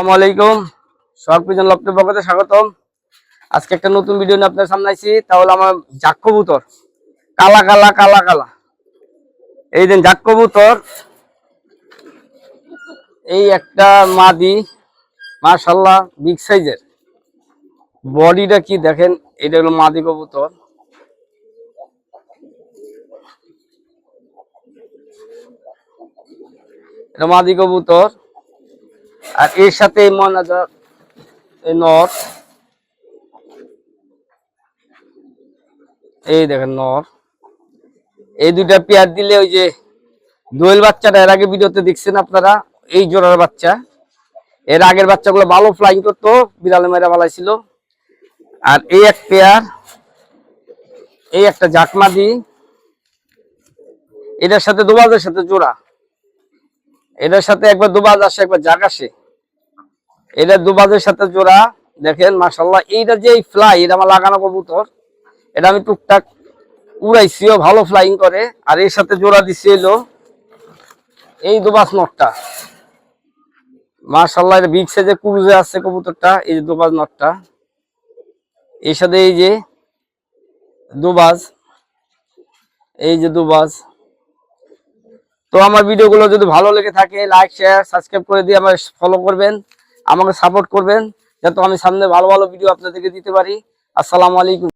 আসসালামু আলাইকুম। শখ পিজন লফটের পক্ষ থেকে স্বাগতম। আজকে একটা নতুন ভিডিও নিয়ে আপনাদের সামনে আইছি। তাহলে আমার জাক কবুতর কালা কালা কালা কালা, এই দিন জাক কবুতর, এই একটা মাদি মাশাআল্লাহ বিগ সাইজের, বডিটা কি দেখেন। এটা হলো মাদি কবুতর, এটা মাদি কবুতর। আর এর সাথে এই ময়নাটা, এই নর, এই দেখেন নর। এই দুইটা পেয়ার দিলে ওই যে দোয়েল বাচ্চাটা এর আগে ভিডিওতে দেখছেন আপনারা, এই জোড়ার বাচ্চা। এর আগের বাচ্চাগুলো ভালো ফ্লাইং করতো, বিড়ালে মেরা পালাইছিল। আর এই এক পেয়ার, এই একটা জাকমাদি, এটার সাথে দুবাজের সাথে জোড়া। এটার সাথে একবার দুবাজ আসে, একবার জাক আসে। এটা দুবাজের সাথে জোড়া। দেখেন মাশাআল্লাহ, এইটা যে ফ্লাই, এটা আমার লাগানো কবুতর। এটা আমি টুকটাক উড়াইছিও, ভালো ফ্লাইং করে। আর এর সাথে জোড়া দিছি এলো এই দুবাজ নটটা। মাশাআল্লাহ, এটা বিগ সাইজের ক্রুজে আছে কবুতরটা। এই যে দুবাজ নটটা, এর সাথে এই যে দুবাজ, এই যে দুবাজ। তো আমার ভিডিওগুলো যদি ভালো লেগে থাকে, লাইক শেয়ার সাবস্ক্রাইব করে দিয়ে আমার ফলো করবেন, আমাকে সাপোর্ট করবেন, যাতে আমি সামনে ভালো ভালো ভিডিও আপনাদেরকে দিতে পারি। আসসালামু আলাইকুম।